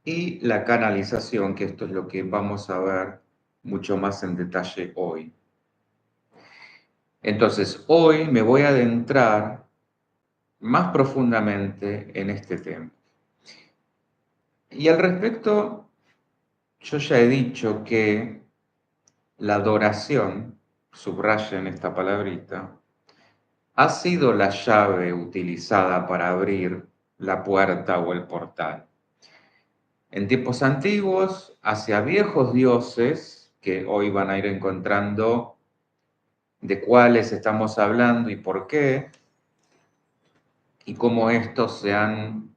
y la canalización, que esto es lo que vamos a ver mucho más en detalle hoy. Entonces, hoy me voy a adentrar más profundamente en este tema. Y al respecto, yo ya he dicho que la adoración, subrayen esta palabrita, ha sido la llave utilizada para abrir la puerta o el portal. En tiempos antiguos, hacia viejos dioses, que hoy van a ir encontrando de cuáles estamos hablando y por qué, y cómo estos se han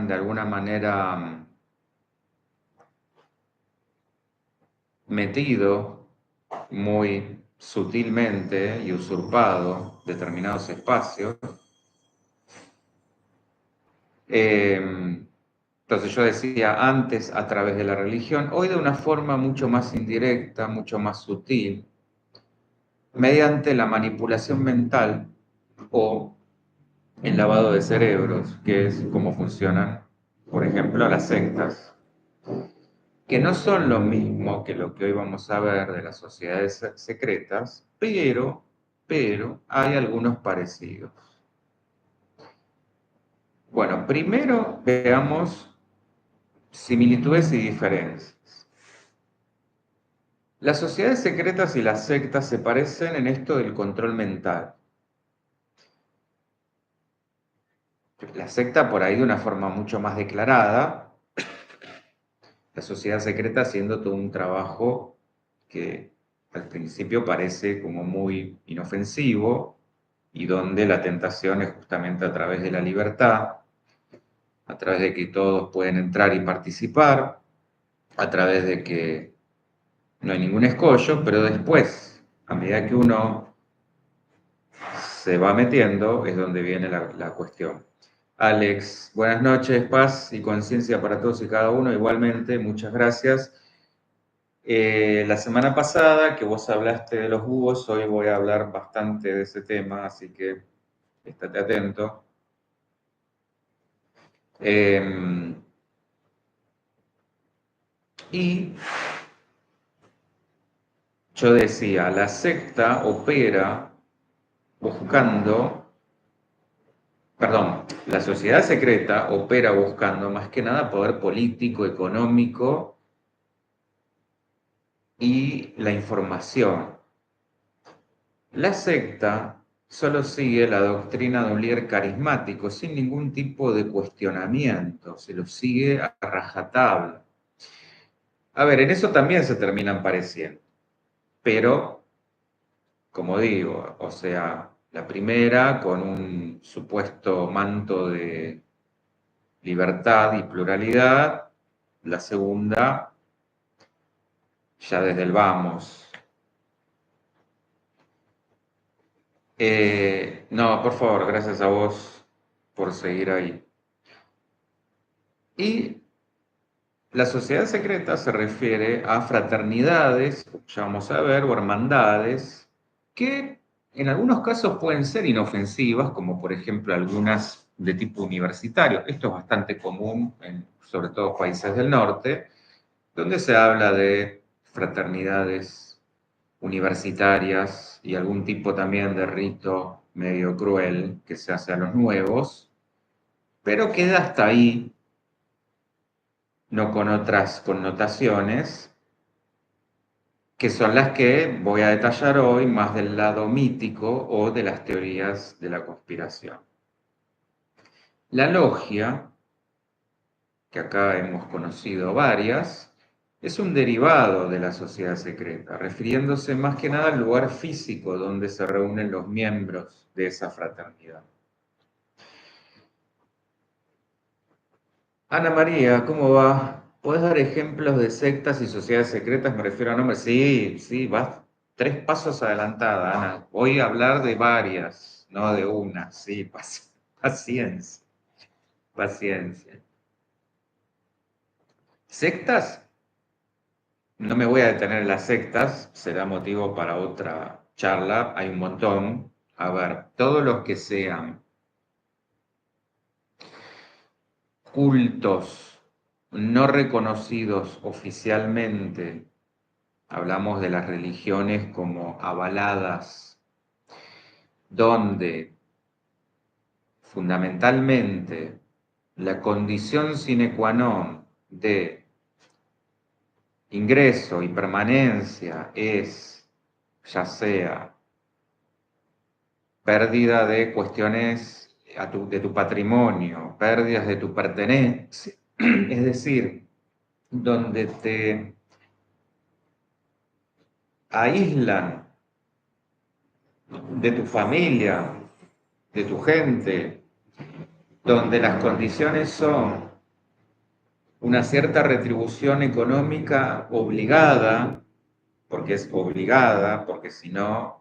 de alguna manera metido muy sutilmente y usurpado determinados espacios. Entonces yo decía antes a través de la religión, hoy de una forma mucho más indirecta, mucho más sutil, mediante la manipulación mental o el lavado de cerebros, que es cómo funcionan, por ejemplo, las sectas, que no son lo mismo que lo que hoy vamos a ver de las sociedades secretas, pero hay algunos parecidos. Bueno, primero veamos similitudes y diferencias. Las sociedades secretas y las sectas se parecen en esto del control mental. La secta por ahí de una forma mucho más declarada, la sociedad secreta haciendo todo un trabajo que al principio parece como muy inofensivo y donde la tentación es justamente a través de la libertad, a través de que todos pueden entrar y participar, a través de que no hay ningún escollo, pero después, a medida que uno se va metiendo, es donde viene la cuestión. Alex, buenas noches, paz y conciencia para todos y cada uno. Igualmente, muchas gracias. La semana pasada que vos hablaste de los búhos, hoy voy a hablar bastante de ese tema, así que estate atento. Y yo decía, la secta opera buscando, perdón, la sociedad secreta opera buscando más que nada poder político, económico y la información. La secta solo sigue la doctrina de un líder carismático sin ningún tipo de cuestionamiento, se lo sigue a rajatabla. A ver, en eso también se terminan pareciendo, pero, como digo, o sea, la primera con un supuesto manto de libertad y pluralidad, la segunda ya desde el vamos. No, por favor, gracias a vos por seguir ahí. Y la sociedad secreta se refiere a fraternidades, ya vamos a ver, o hermandades, que en algunos casos pueden ser inofensivas, como por ejemplo algunas de tipo universitario. Esto es bastante común en sobre todo países del norte, donde se habla de fraternidades universitarias y algún tipo también de rito medio cruel que se hace a los nuevos, pero queda hasta ahí, no con otras connotaciones, que son las que voy a detallar hoy más del lado mítico o de las teorías de la conspiración. La logia, que acá hemos conocido varias, es un derivado de la sociedad secreta, refiriéndose más que nada al lugar físico donde se reúnen los miembros de esa fraternidad. Ana María, ¿cómo va? ¿Puedes dar ejemplos de sectas y sociedades secretas? Me refiero a nombres. Sí, sí, vas 3 pasos adelantada, Ana. Voy a hablar de varias, no de una. Sí, paciencia, paciencia. ¿Sectas? No me voy a detener en las sectas, será motivo para otra charla, hay un montón. A ver, todos los que sean cultos no reconocidos oficialmente, hablamos de las religiones como avaladas, donde fundamentalmente la condición sine qua non de ingreso y permanencia es ya sea pérdida de cuestiones de tu patrimonio, pérdidas de tu pertenencia, es decir, donde te aíslan de tu familia, de tu gente, donde las condiciones son una cierta retribución económica obligada, porque es obligada, porque si no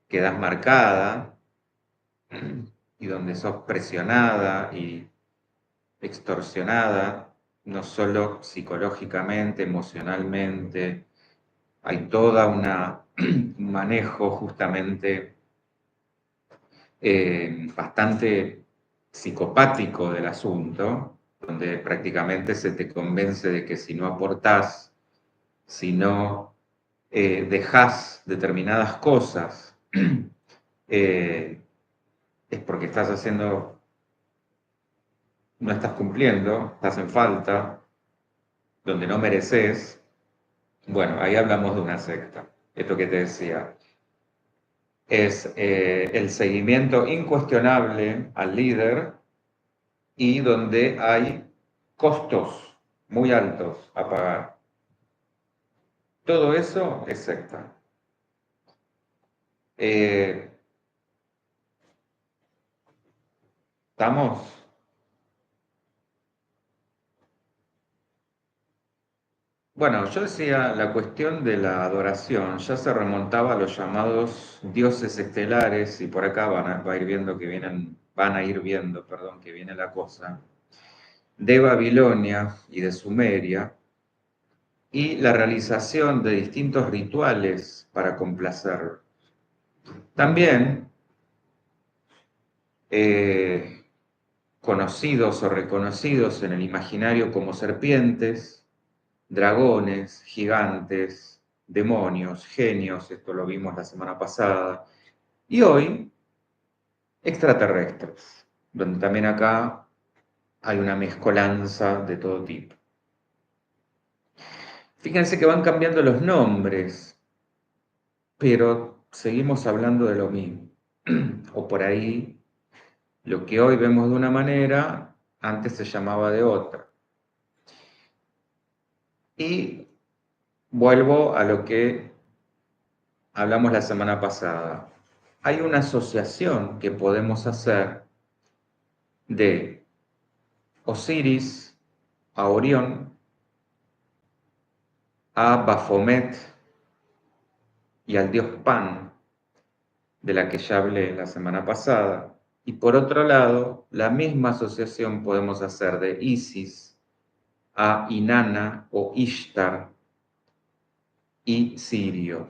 quedas marcada, y donde sos presionada y extorsionada, no solo psicológicamente, emocionalmente, hay toda un manejo justamente bastante psicopático del asunto, donde prácticamente se te convence de que si no aportás, si no dejás determinadas cosas, es porque estás haciendo, no estás cumpliendo, estás en falta, donde no mereces. Bueno, ahí hablamos de una secta. Esto que te decía es el seguimiento incuestionable al líder y donde hay costos muy altos a pagar. Todo eso es secta. ¿Estamos? Bueno, yo decía, la cuestión de la adoración ya se remontaba a los llamados dioses estelares, y por acá va a ir viendo que vienen, van a ir viendo, perdón, que viene la cosa, de Babilonia y de Sumeria, y la realización de distintos rituales para complacerlo. También conocidos o reconocidos en el imaginario como serpientes, dragones, gigantes, demonios, genios, esto lo vimos la semana pasada, y hoy extraterrestres, donde también acá hay una mezcolanza de todo tipo. Fíjense que van cambiando los nombres, pero seguimos hablando de lo mismo. O por ahí, lo que hoy vemos de una manera, antes se llamaba de otra. Y vuelvo a lo que hablamos la semana pasada. Hay una asociación que podemos hacer de Osiris a Orión, a Baphomet y al dios Pan, de la que ya hablé la semana pasada. Y por otro lado, la misma asociación podemos hacer de Isis a Inanna o Ishtar y Sirio.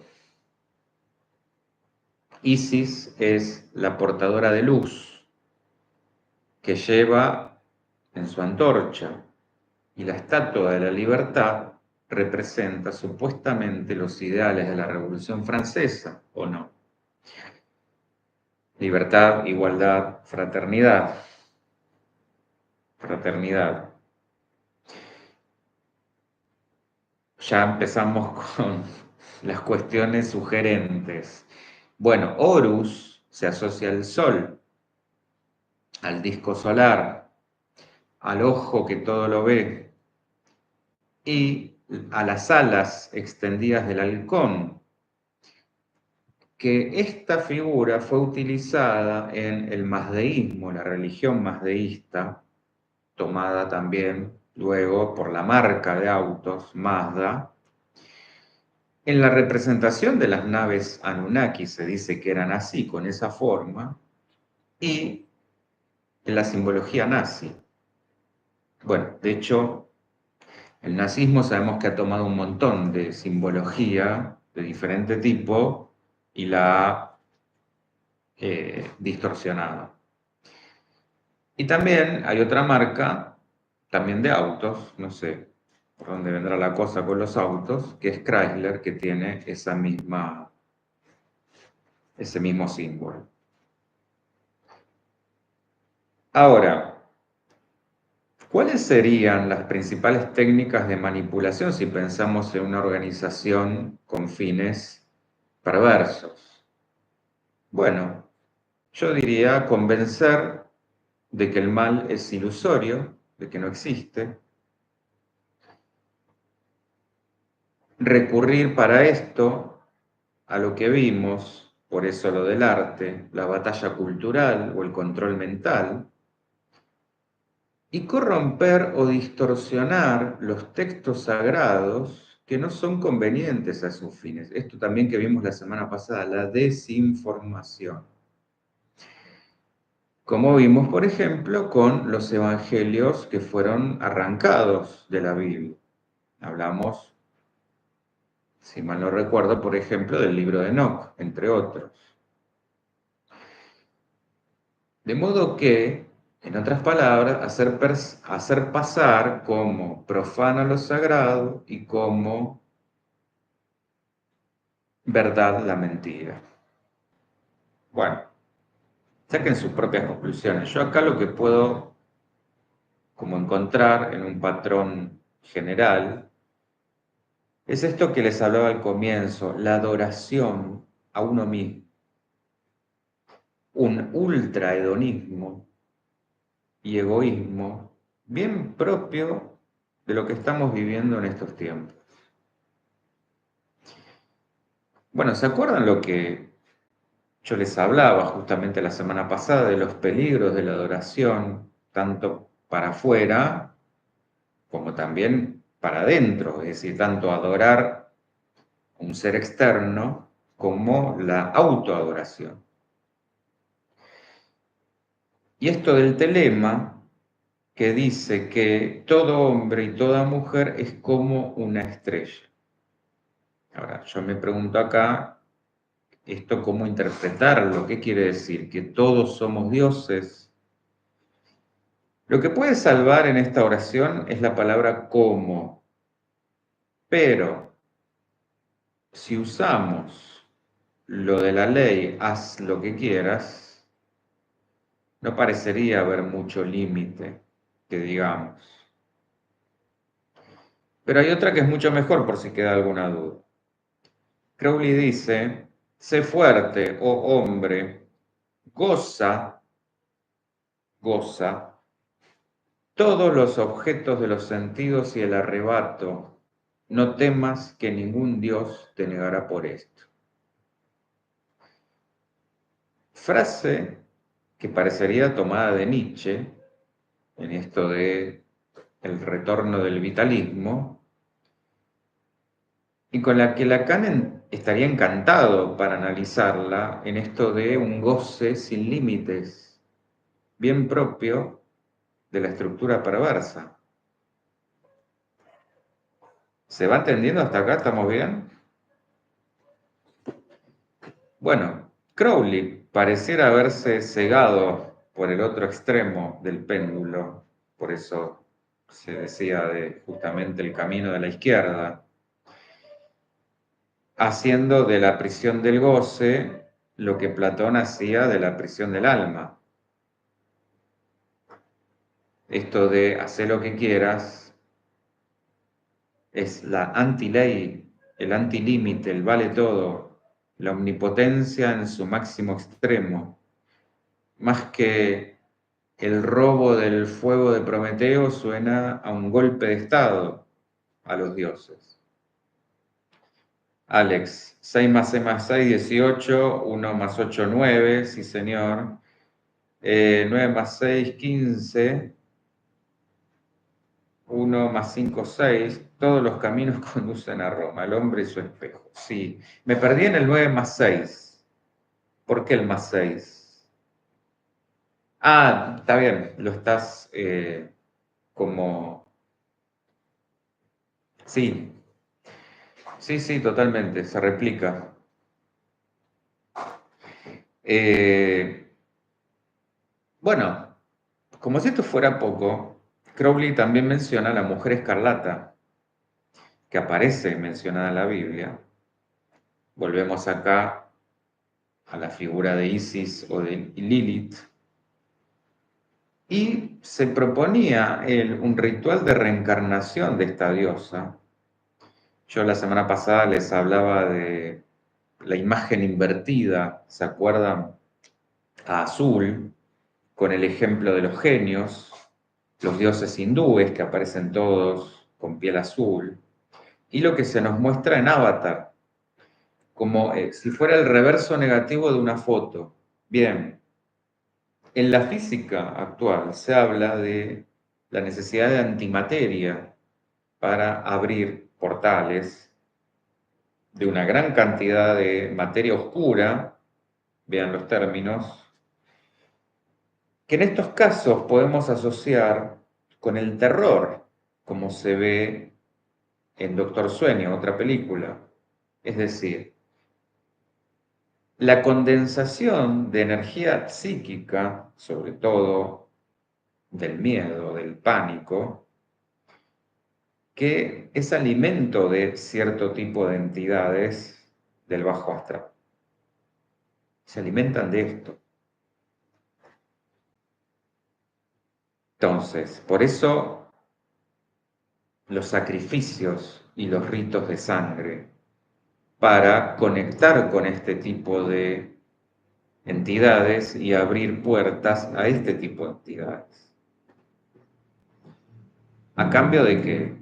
Isis es la portadora de luz que lleva en su antorcha, y la Estatua de la Libertad representa supuestamente los ideales de la Revolución Francesa, ¿o no? Libertad, igualdad, fraternidad. Fraternidad. Ya empezamos con las cuestiones sugerentes. Bueno, Horus se asocia al Sol, al disco solar, al ojo que todo lo ve, y a las alas extendidas del halcón, que esta figura fue utilizada en el mazdeísmo, la religión mazdeísta, tomada también luego por la marca de autos Mazda. En la representación de las naves Anunnaki se dice que eran así, con esa forma, y en la simbología nazi. Bueno, de hecho, el nazismo sabemos que ha tomado un montón de simbología de diferente tipo y la ha distorsionado. Y también hay otra marca, también de autos, no sé por dónde vendrá la cosa con los autos, que es Chrysler, que tiene ese mismo símbolo. Ahora, ¿cuáles serían las principales técnicas de manipulación si pensamos en una organización con fines perversos? Bueno, yo diría convencer de que el mal es ilusorio, de que no existe, recurrir para esto a lo que vimos, por eso lo del arte, la batalla cultural o el control mental, y corromper o distorsionar los textos sagrados que no son convenientes a sus fines. Esto también que vimos la semana pasada, la desinformación. Como vimos, por ejemplo, con los evangelios que fueron arrancados de la Biblia. Hablamos, si mal no recuerdo, por ejemplo, del libro de Enoc, entre otros. De modo que, en otras palabras, hacer pasar como profano lo sagrado y como verdad la mentira. Bueno, saquen sus propias conclusiones. Yo acá lo que puedo como encontrar en un patrón general es esto que les hablaba al comienzo, la adoración a uno mismo, un ultrahedonismo y egoísmo bien propio de lo que estamos viviendo en estos tiempos. Bueno, ¿se acuerdan lo que yo les hablaba justamente la semana pasada de los peligros de la adoración, tanto para afuera como también para adentro? Es decir, tanto adorar un ser externo como la autoadoración. Y esto del telema que dice que todo hombre y toda mujer es como una estrella. Ahora, yo me pregunto acá, ¿esto cómo interpretarlo? ¿Qué quiere decir? ¿Que todos somos dioses? Lo que puede salvar en esta oración es la palabra como, pero si usamos lo de la ley, haz lo que quieras, no parecería haber mucho límite, que digamos. Pero hay otra que es mucho mejor por si queda alguna duda. Crowley dice, sé fuerte, oh hombre, goza, goza todos los objetos de los sentidos y el arrebato, no temas que ningún Dios te negará por esto. Frase que parecería tomada de Nietzsche, en esto de el retorno del vitalismo, y con la que Lacan estaría encantado para analizarla en esto de un goce sin límites, bien propio de la estructura perversa. ¿Se va entendiendo hasta acá? ¿Estamos bien? Bueno, Crowley pareciera haberse cegado por el otro extremo del péndulo, por eso se decía de justamente el camino de la izquierda, haciendo de la prisión del goce lo que Platón hacía de la prisión del alma. Esto de hacer lo que quieras es la antiley, el antilímite, el vale todo, la omnipotencia en su máximo extremo, más que el robo del fuego de Prometeo suena a un golpe de estado a los dioses. Alex, 6 más 6 más 6, 18, 1 más 8, 9, sí señor. 9 más 6, 15, 1 más 5, 6. Todos los caminos conducen a Roma, el hombre y su espejo. Sí, me perdí en el 9 más 6. ¿Por qué el más 6? Ah, está bien, lo estás como... Sí, sí, sí, totalmente, se replica. Bueno, como si esto fuera poco, Crowley también menciona a la mujer escarlata, que aparece mencionada en la Biblia. Volvemos acá a la figura de Isis o de Lilith, y se proponía un ritual de reencarnación de esta diosa. Yo la semana pasada les hablaba de la imagen invertida, ¿se acuerdan? A Azul, con el ejemplo de los genios, los dioses hindúes que aparecen todos con piel azul, y lo que se nos muestra en Avatar, como si fuera el reverso negativo de una foto. Bien, en la física actual se habla de la necesidad de antimateria para abrir portales de una gran cantidad de materia oscura, vean los términos, que en estos casos podemos asociar con el terror, como se ve en Doctor Sueño, otra película. Es decir, la condensación de energía psíquica, sobre todo del miedo, del pánico, que es alimento de cierto tipo de entidades del bajo astral. Se alimentan de esto. Entonces, por eso los sacrificios y los ritos de sangre, para conectar con este tipo de entidades y abrir puertas a este tipo de entidades. ¿A cambio de qué?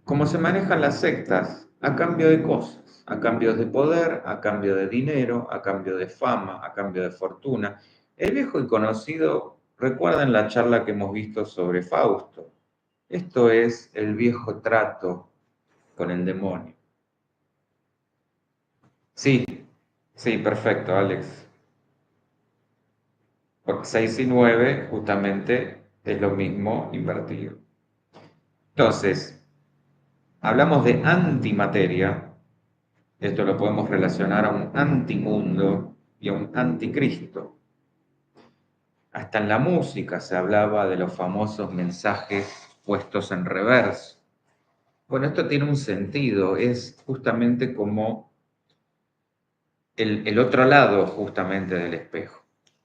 ¿Cómo se manejan las sectas? A cambio de cosas, a cambio de poder, a cambio de dinero, a cambio de fama, a cambio de fortuna. El viejo y conocido, recuerden la charla que hemos visto sobre Fausto. Esto es el viejo trato con el demonio. Sí, sí, perfecto, Alex. Porque 6 y 9 justamente es lo mismo invertido. Entonces, hablamos de antimateria. Esto lo podemos relacionar a un antimundo y a un anticristo. Hasta en la música se hablaba de los famosos mensajes puestos en reverso. Bueno, esto tiene un sentido, es justamente como el otro lado justamente del espejo.